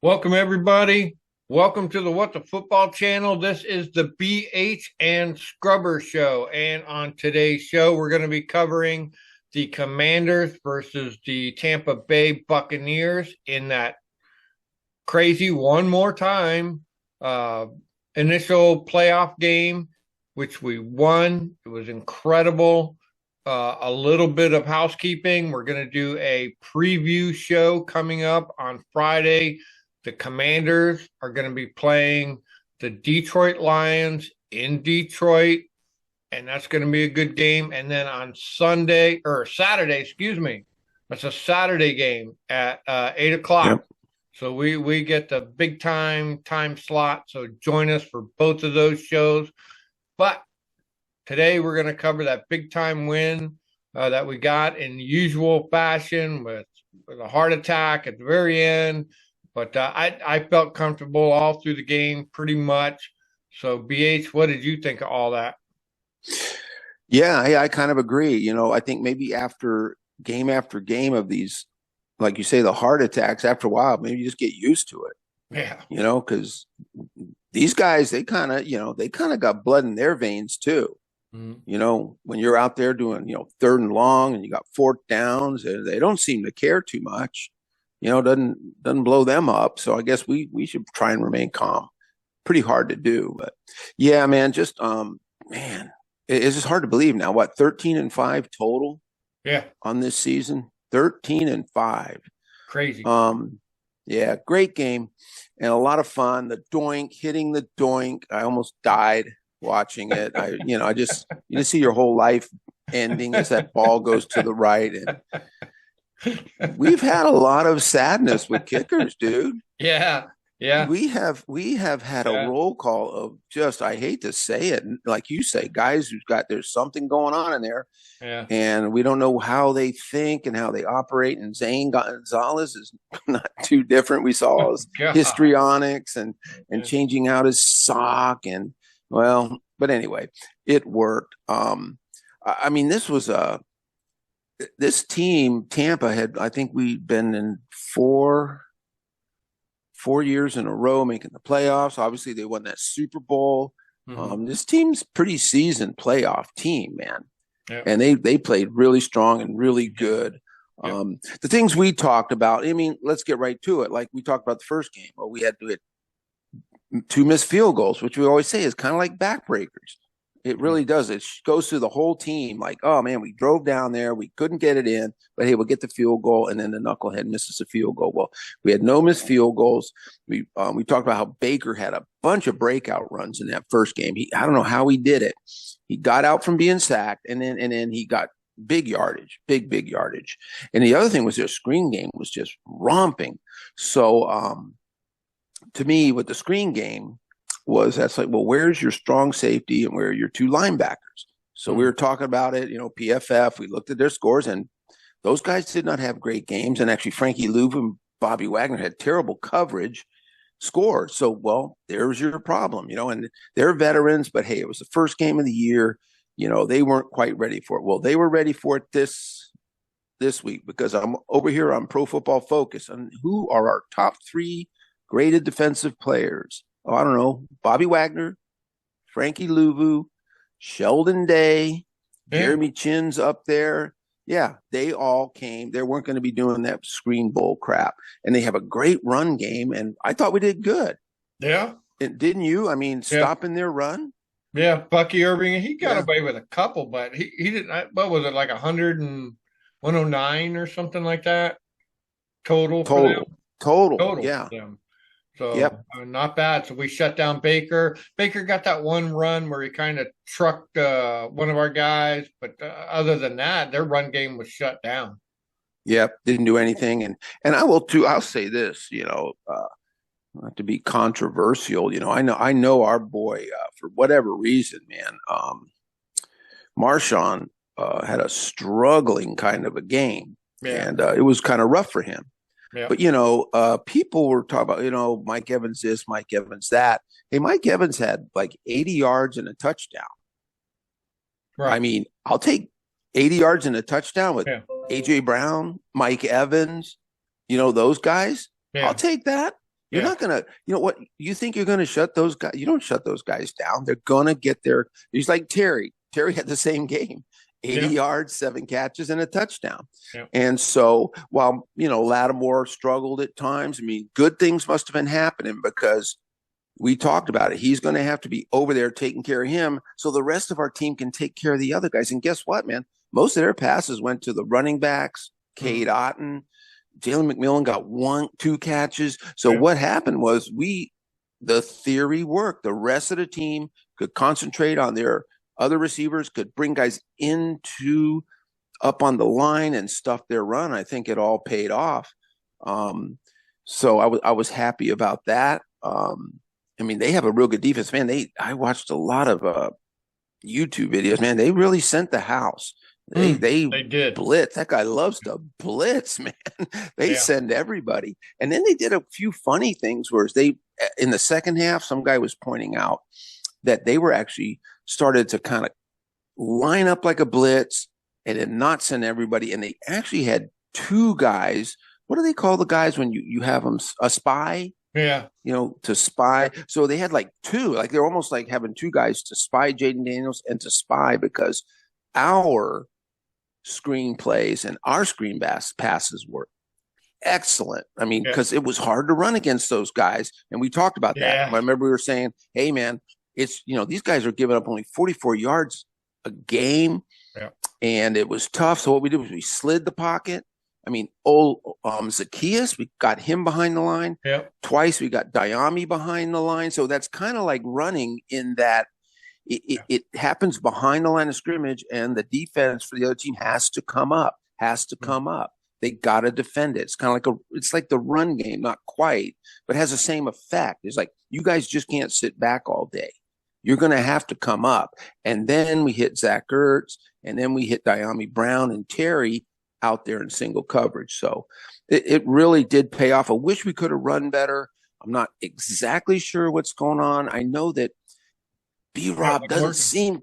Welcome, everybody. Welcome to the What the Football channel. This is the BH and Scrubber Show. And on today's show, we're going to be covering the Commanders versus the Tampa Bay Buccaneers in that crazy one more time uh, initial playoff game, which we won. It was incredible. A little bit of housekeeping. We're going to do a preview show coming up on Friday. The Commanders are going to be playing the Detroit Lions in Detroit, and that's going to be a good game. And then on Sunday or Saturday, excuse me, that's a Saturday game at 8 o'clock. Yep. So we get the big time slot. So join us for both of those shows. But today we're going to cover that big time win that we got in usual fashion with a heart attack at the very end. But I felt comfortable all through the game pretty much. So BH, what did you think of all that? Yeah, I kind of agree. I think maybe after game of these, like you say, the heart attacks, after a while, maybe you just get used to it, Yeah. because these guys, they kind of got blood in their veins too. Mhm. When you're out there doing, third and long and you got fourth downs, they don't seem to care too much. Doesn't blow them up. So I guess we should try and remain calm. Pretty hard to do, but yeah, man, just man, it's just hard to believe now. What, 13-5 total Yeah. on this season? 13-5. Crazy. Yeah, great game and a lot of fun. The doink, hitting the doink. I almost died watching it. I just you just see your whole life ending as that ball goes to the right. And we've had a lot of sadness with kickers, dude. Yeah. Yeah. We have had a Yeah. roll call of just, I hate to say it, like you say, guys there's something going on in there, Yeah. and we don't know how they think and how they operate. And Zane Gonzalez is not too different. We saw his God. histrionics and Yeah. changing out his sock, and well, but anyway, it worked. I mean, this team, Tampa had, I think we'd been in four years in a row making the playoffs. Obviously, they won that Super Bowl. Mhm. This team's pretty seasoned playoff team, man, Yeah. and they played really strong and really good. Yeah. The things we talked about. I mean, let's get right to it. Like we talked about the first game. Well, we had to hit two missed field goals, which we always say is kind of like backbreakers. It Mhm. really does. It goes through the whole team. Like, oh man, we drove down there, we couldn't get it in, but hey, we'll get the field goal, and then the knucklehead misses a field goal. Well, we had no missed field goals. We talked about how Baker had a bunch of breakout runs in that first game. I don't know how he did it. He got out from being sacked, and then he got big yardage, big yardage. And the other thing was their screen game was just romping. So to me, with the screen game, that's like, well, where's your strong safety and where are your two linebackers? So we Mhm. were talking about it, PFF. We looked at their scores, and those guys did not have great games. And actually, Frankie Louvu and Bobby Wagner had terrible coverage scores. So, well, there's your problem, and they're veterans, but hey, it was the first game of the year. They weren't quite ready for it. Well, they were ready for it this week because I'm over here on Pro Football Focus and who are our top three graded defensive players. Oh, I don't know. Bobby Wagner, Frankie Louvu, Sheldon Day, Yeah. Jeremy Chin's up there. Yeah, they all came. They weren't going to be doing that screen bowl crap. And they have a great run game. And I thought we did good. Yeah. And didn't you? I mean, Yeah. stopping their run. Yeah. Bucky Irving, he got Yeah, away with a couple, but he didn't. What was it, like 109 or something like that total for them? total. Total Yeah. for them. So Yep. not bad. So we shut down Baker. Baker got that one run where he kind of trucked one of our guys, but other than that, their run game was shut down. Yep. Didn't do anything. And I will too. I'll say this, not to be controversial, I know our boy, for whatever reason, man, Marshawn had a struggling kind of a game, Yeah, and it was kind of rough for him. yeah, But people were talking about, Mike Evans this, Mike Evans that. Hey, Mike Evans had like 80 yards and a touchdown. I right. mean, I'll take 80 yards and a touchdown with Yeah, AJ Brown, Mike Evans, those guys. I'll yeah, take that. You're Yeah. not gonna, you know what? You think you're gonna shut those guys? You don't shut those guys down. They're gonna get there. He's like Terry. Terry had the same game, 80 Yeah. yards, 7 catches, and a touchdown. Yeah. And so, while Lattimore struggled at times, I mean, good things must have been happening because we talked about it. He's going to have to be over there taking care of him, so the rest of our team can take care of the other guys. And guess what, man? Most of their passes went to the running backs, Mm. Cade Otton. Jalen McMillan got 1, 2 catches. So Yeah. what happened was the theory worked. The rest of the team could concentrate on their other receivers, could bring guys into up on the line and stuff their run. I think it all paid off. Um, so I was happy about that. I mean, they have a real good defense, man. I watched a lot of YouTube videos, man. They really sent the house. They They did. blitz. That guy loves to blitz, man. They Yeah. send everybody. And then they did a few funny things where they in the second half, some guy was pointing out that they were actually started to kind of line up like a blitz and then not send everybody. And they actually had 2 guys. What do they call the guys when you have them a spy? Yeah. To spy. So they had like 2, like they're almost like having 2 guys to spy Jaden Daniels and to spy because our screenplays and our screen passes were excellent. I mean, Yeah. because it was hard to run against those guys. And we talked about that. I Yeah. remember we were saying, hey, man, these guys are giving up only 44 yards a game. Yeah. And it was tough. So what we did was we slid the pocket. I mean, old Zacchaeus, we got him behind the line. Yeah. Twice we got Diami behind the line. So that's kind of like running in that it happens behind the line of scrimmage, and the defense for the other team has to come up, They got to defend it. It's kind of like it's like the run game, not quite, but has the same effect. It's like you guys just can't sit back all day. You're going to have to come up. And then we hit Zach Ertz, and then we hit Diami Brown and Terry out there in single coverage. So it really did pay off. I wish we could have run better. I'm not exactly sure what's going on. I know that B Yeah. Rob Wasn't working.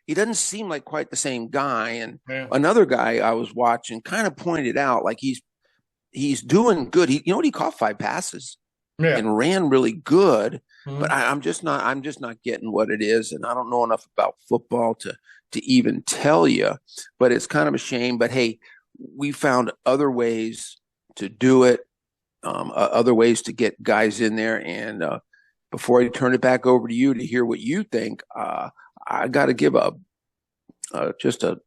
he doesn't seem like quite the same guy. And Yeah. another guy I was watching kind of pointed out like he's doing good. He caught 5 passes Yeah. and ran really good. But Mhm. I'm just not getting what it is, and I don't know enough about football to even tell you. But it's kind of a shame. But hey, we found other ways to do it, other ways to get guys in there. And before I turn it back over to you to hear what you think, I got to give just a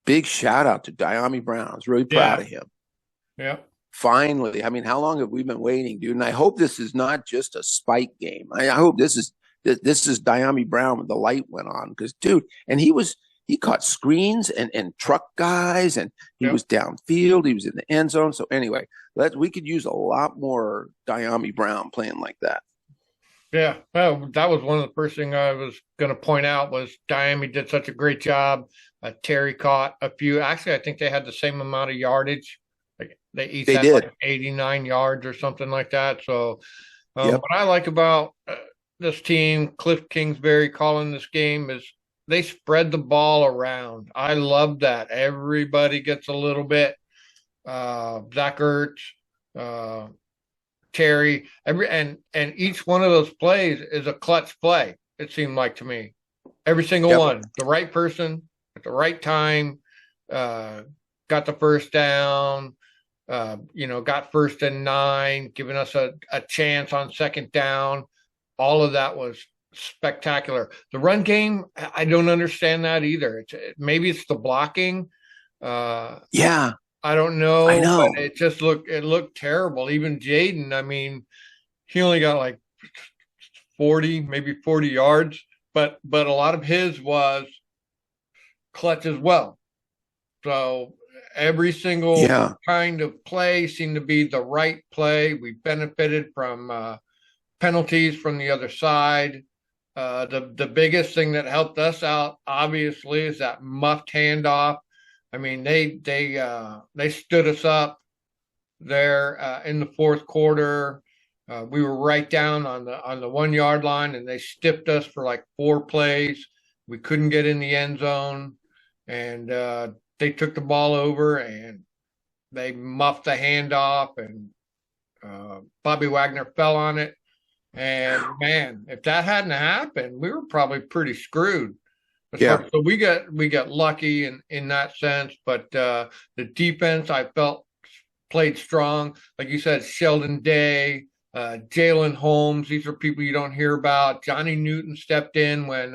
big shout out to Diami Brown. I was really proud Yeah. of him. Yeah. Finally, I mean, how long have we been waiting, dude? And I hope this is not just a spike game. I hope this is Diami Brown when the light went on because, dude, and he caught screens and truck guys, and he Yeah. was downfield. He was in the end zone. So anyway, we could use a lot more Diami Brown playing like that. Yeah, well, that was one of the first things I was going to point out was Miami did such a great job. Terry caught a few. Actually, I think they had the same amount of yardage. Like they each They had did. like 89 yards or something like that. So, Yep. what I like about this team, Cliff Kingsbury calling this game, is they spread the ball around. I love that. Everybody gets a little bit. Zach Ertz, uh, Terry, and each one of those plays is a clutch play. It seemed like to me, every single Yep. one, the right person at the right time, uh, got the first down. Got 1st and 9, giving us a chance on 2nd down. All of that was spectacular. The run game, I don't understand that either. Maybe it's the blocking. Uh, Yeah. I don't I know, but know. it looked terrible. Even Jaden, I mean, he only got like 40, maybe 40 yards, but a lot of his was clutch as well. So every single Yeah. kind of play seemed to be the right play. We benefited from penalties from the other side. The biggest thing that helped us out, obviously, is that muffed handoff. I mean, they stood us up there in the fourth quarter. We were right down on the 1 yard line, and they stiffed us for like 4 plays. We couldn't get in the end zone, and they took the ball over and they muffed the handoff, and Bobby Wagner fell on it. And man, if that hadn't happened, we were probably pretty screwed. Yeah. So we got lucky in that sense, but the defense I felt played strong. Like you said, Sheldon Day, Jalen Holmes. These are people you don't hear about. Johnny Newton stepped in when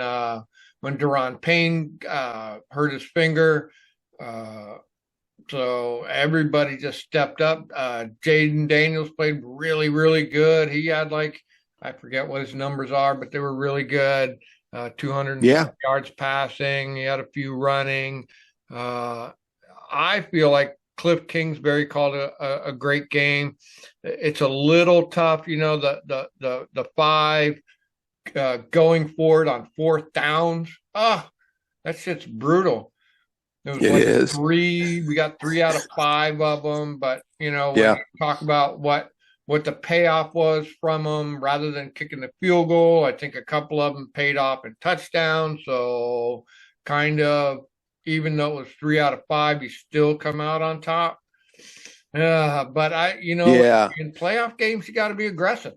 Deron Payne hurt his finger. So everybody just stepped up. Jaden Daniels played really, really good. He had like, I forget what his numbers are, but they were really good. 200 Yeah. yards passing. He had a few running. I feel like Cliff Kingsbury called a great game. It's a little tough, the five going forward on fourth downs. That shit's brutal. It was It like is. three. We got 3 out of 5 of them, but when Yeah. you talk about what the payoff was from them, rather than kicking the field goal, I think a couple of them paid off in touchdowns. So kind of, even though it was 3 out of 5, you still come out on top. But Yeah. in playoff games, you got to be aggressive.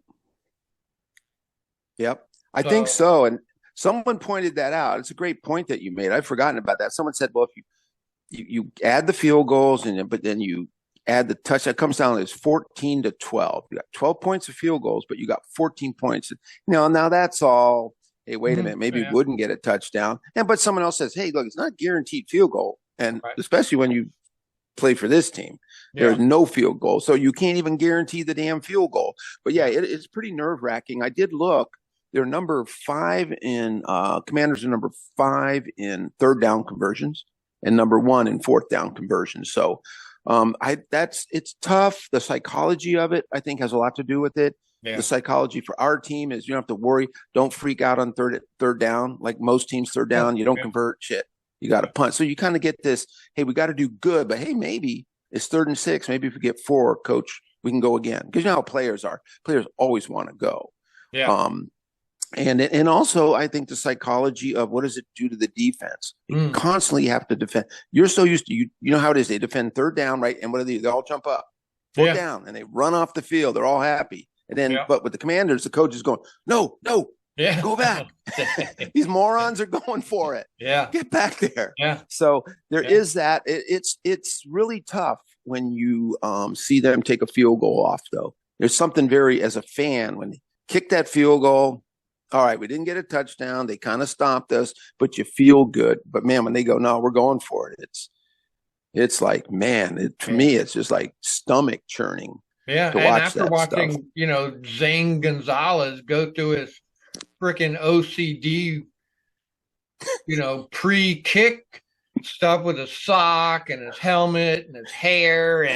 Yep. I think So so. And someone pointed that out. It's a great point that you made. I've forgotten about that. Someone said, well, if you add the field goals but then you add the touch, that comes down to this 14-12. You got 12 points of field goals, but you got 14 points. Now that's all. Hey, wait a minute. Maybe we yeah, wouldn't get a touchdown. But someone else says, hey, look, it's not guaranteed field goal. And right. especially when you play for this team, Yeah. there's no field goal. So you can't even guarantee the damn field goal. But yeah, it's pretty nerve wracking. I did look. They're number 5 in Commanders are number 5 in third down conversions and number 1 in fourth down conversions. So it's tough. The psychology of it, I think, has a lot to do with it. Yeah. The psychology for our team is you don't have to worry. Don't freak out on third down. Like most teams, third down, you don't convert shit. You got to punt. So you kind of get this, hey, we got to do good, but hey, maybe it's 3rd and 6. Maybe if we get 4, coach, we can go again. Because you know how players are. Players always want to go. Yeah. And also, I think the psychology of what does it do to the defense? You constantly have to defend. You're so used to, you know how it is. They defend third down, right? And what do they all jump up. Fourth down, and they run off the field. They're all happy. And then, but with the Commanders, the coach is going, no, go back. These morons are going for it. Yeah. Get back there. Yeah. So there is that. It's really tough when you see them take a field goal off, though. There's something very, as a fan, when they kick that field goal, all right, we didn't get a touchdown. They kind of stopped us, but you feel good. But man, when they go, no, we're going for it. It's like, man, for me, it's just like stomach churning. Yeah, to and watch after that watching, stuff. Zane Gonzalez go through his freaking OCD, pre-kick stuff with his sock and his helmet and his hair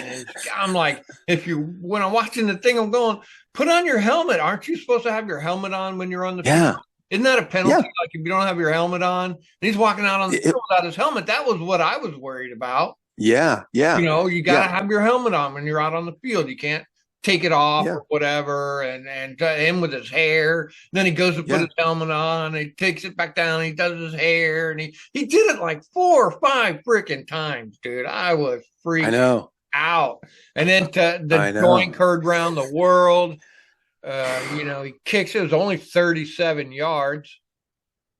I'm like, when I'm watching the thing, I'm going, put on your helmet. Aren't you supposed to have your helmet on when you're on the field? Isn't that a penalty? Yeah. Like if you don't have your helmet on, and he's walking out on the field without his helmet. That was what I was worried about. Yeah. You got to have your helmet on when you're out on the field. You can't take it off or whatever. And him with his hair. Then he goes to put his helmet on. And he takes it back down. And he does his hair. And he did it like 4 or 5 freaking times, dude. I was freaking out. And then the doink heard around the world. He kicks. It was only 37 yards.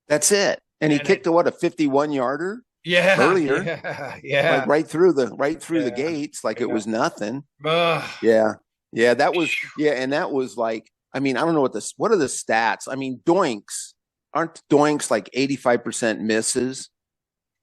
That's it. And he kicked a 51-yarder. Yeah, earlier, like right through the gates, like it was nothing. That was and that was like, I mean, I don't know what are the stats? I mean, aren't doinks like 85% misses?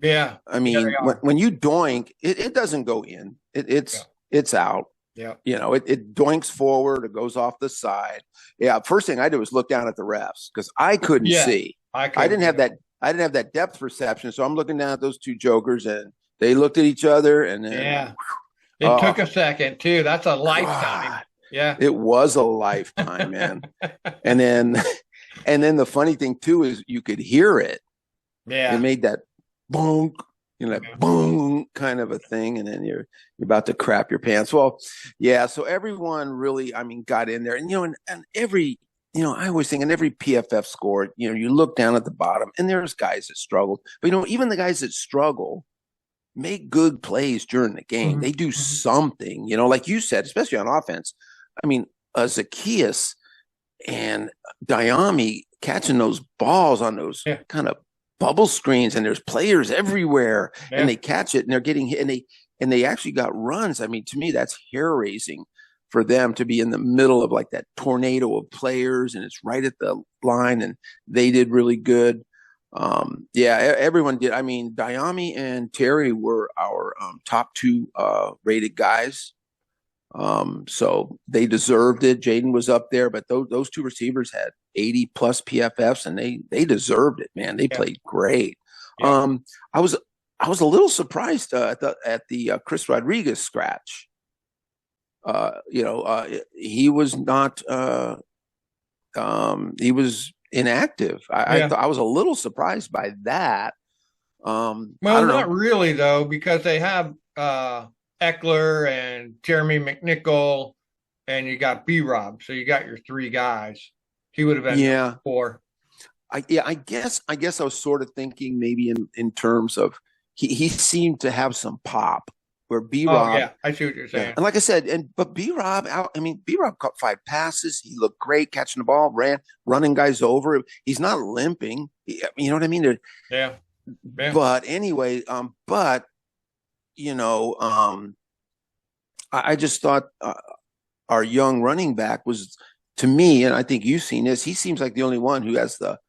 Yeah, I mean, when you doink, it doesn't go in. It's out. Yeah, it doinks forward, it goes off the side. Yeah, first thing I did was look down at the refs because I couldn't see. I didn't have that depth perception, so I'm looking down at those two jokers, and they looked at each other, and then it took a second too. That's a lifetime. God, yeah, it was a lifetime, man. and then the funny thing too is you could hear it. Yeah, it made that boom, that boom kind of a thing, and then you're about to crap your pants. Well, yeah. So everyone really, I mean, got in there, and and every. I always think in every PFF score, you look down at the bottom and there's guys that struggled. But, even the guys that struggle make good plays during the game. They do something, like you said, especially on offense. I mean, Zacchaeus and Diami catching those balls on those Yeah, kind of bubble screens, and there's players everywhere, and yeah, they catch it, and they're getting hit, and they actually got runs. I mean, to me, that's hair raising for them to be in the middle of like that tornado of players, and it's right at the line, and they did really good. Yeah, everyone did. I mean, Diami and Terry were our top two rated guys. So they deserved it. Jaden was up there, but those two receivers had 80 plus PFFs, and they deserved it, man. They yeah, played great. yeah, Um, I was I was a little surprised at the Chris Rodriguez scratch. He was not. He was inactive. yeah. I was a little surprised by that. I Well, don't not know. really though, because they have Eckler and Jeremy McNichol, and you got B Rob, so you got your three guys. He would have been number Yeah, four. I guess I was sort of thinking maybe in terms of he seemed to have some pop where B Oh Rob, yeah, I see what you're yeah, saying. and like I said, but B Rob, I mean B Rob caught 5 passes. He looked great catching the ball, running guys over. He's not limping. You know what I mean? Yeah, yeah, But anyway, but you know, I just thought our young running back was, to me, and I think you've seen this. He seems like the only one who has the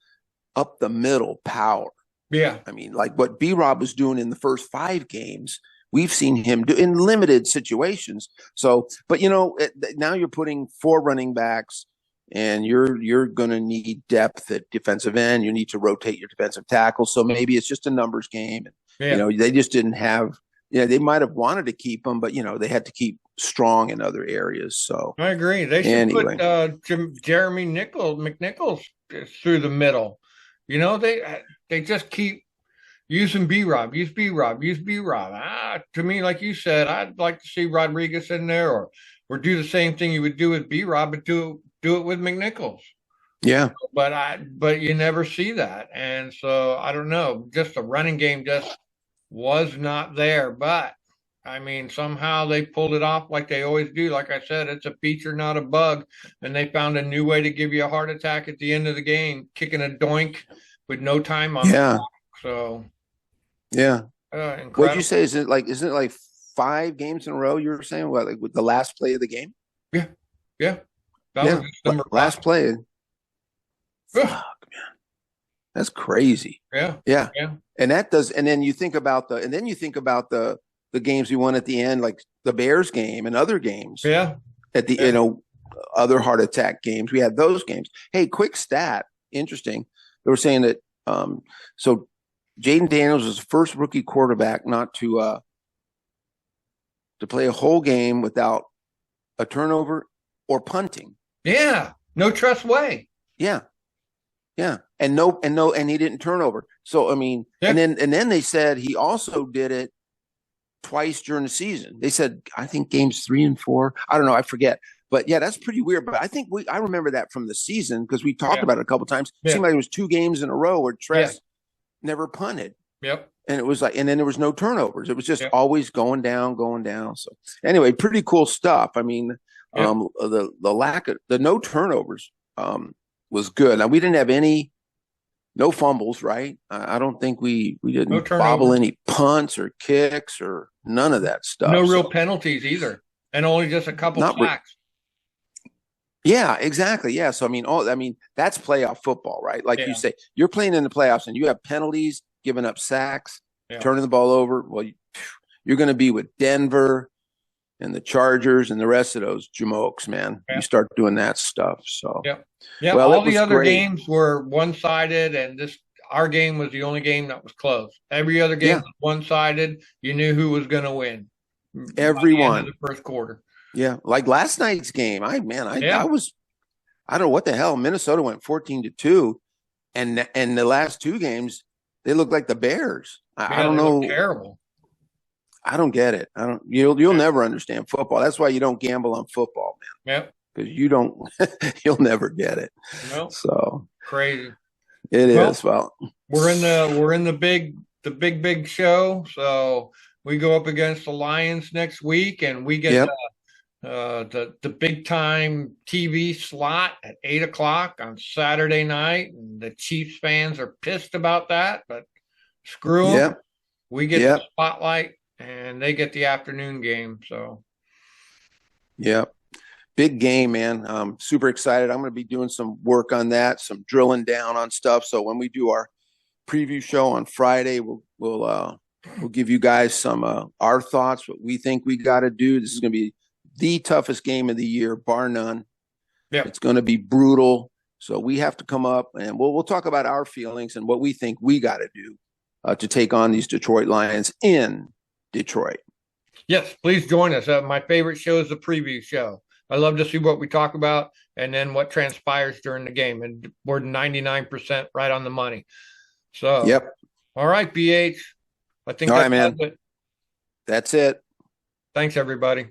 up the middle power. yeah, I mean, like what B Rob was doing in the first 5 games, we've seen him do in limited situations. So, but now you're putting 4 running backs, and you're going to need depth at defensive end. You need to rotate your defensive tackle. So maybe it's just a numbers game. yeah. They just didn't have. Yeah, they might have wanted to keep him, but they had to keep strong in other areas. So I agree. They should put anyway, Jeremy McNichols through the middle. They just keep using B Rob, use B Rob, use B Rob. To me, like you said, I'd like to see Rodriguez in there, or do the same thing you would do with B Rob, but do it with McNichols. yeah, But you never see that, and so I don't know. Just the running game just was not there. But I mean, somehow they pulled it off like they always do. Like I said, it's a feature, not a bug, and they found a new way to give you a heart attack at the end of the game, kicking a doink with no time on the yeah, clock. So yeah. What'd you incredible. say? Isn't it like 5 games in a row? You were saying what, like with the last play of the game? Yeah, yeah. That was Yeah, just number five. last play. Ugh. Fuck, that's crazy. Yeah, Yeah, yeah, and that does. And then you think about the games we won at the end, like the Bears game and other games yeah, at the yeah. other heart attack games. We had those games. Hey, quick stat, interesting. They were saying that so Jaden Daniels was the first rookie quarterback not to play a whole game without a turnover or punting. Yeah. No trust way. Yeah, yeah, and he didn't turn over. So I mean, Yeah, and then they said he also did it twice during the season. They said I think games 3 and 4. I don't know, I forget. But yeah, that's pretty weird. But I think I remember that from the season because we talked yeah, about it a couple of times. It yeah, seemed like it was 2 games in a row where yeah. Tress never punted. Yep, And it was like, and then there was no turnovers. It was just yep, always going down, going down. So anyway, pretty cool stuff. I mean, yep. the lack of the no turnovers was good. Now we didn't have no fumbles, right? I don't think we No didn't bobble turnovers. any punts or kicks or none of that No stuff. real So penalties either, and only just a couple not, sacks. yeah, exactly. Yeah. So I mean that's playoff football, right? Like you Yeah, say, you're playing in the playoffs and you have penalties, giving up sacks, yeah, turning the ball over. Well, you're going to be with Denver and the Chargers and the rest of those jamokes, man. You yeah, start doing that stuff. So, yeah, yeah. well, All it the was other great. games were one-sided, and this our game was the only game that was close. Every other game Yeah, was one-sided. You knew who was going to win by the end of everyone. the first quarter. Yeah, like last night's game. I Yeah, was, I don't know what the hell. Minnesota went 14-2, and the last 2 games they look like the Bears. I yeah. don't They look know. terrible. I don't get it. I don't. You'll Yeah, never understand football. That's why you don't gamble on football, man, yeah. because you don't. You'll never get it. No, So crazy. it Well, is. Well, we're in the big show. So we go up against the Lions next week, and we get yep. the big time TV slot at 8 o'clock on Saturday night, and the Chiefs fans are pissed about that, but screw them. Yep. We get the Yep. spotlight, and they get the afternoon game. So, Yep. Big game, man. I'm super excited. I'm going to be doing some work on that, some drilling down on stuff. So when we do our preview show on Friday, we'll give you guys some our thoughts, what we think we got to do. This is going to be the toughest game of the year, bar none. yeah, It's going to be brutal. So we have to come up and we'll talk about our feelings and what we think we got to do to take on these Detroit Lions in Detroit. yes, please join us. My favorite show is the preview show. I love to see what we talk about and then what transpires during the game. And we're 99% right on the money. So, Yep. all right, BH. I think All that right, man. does it. That's it. Thanks, everybody.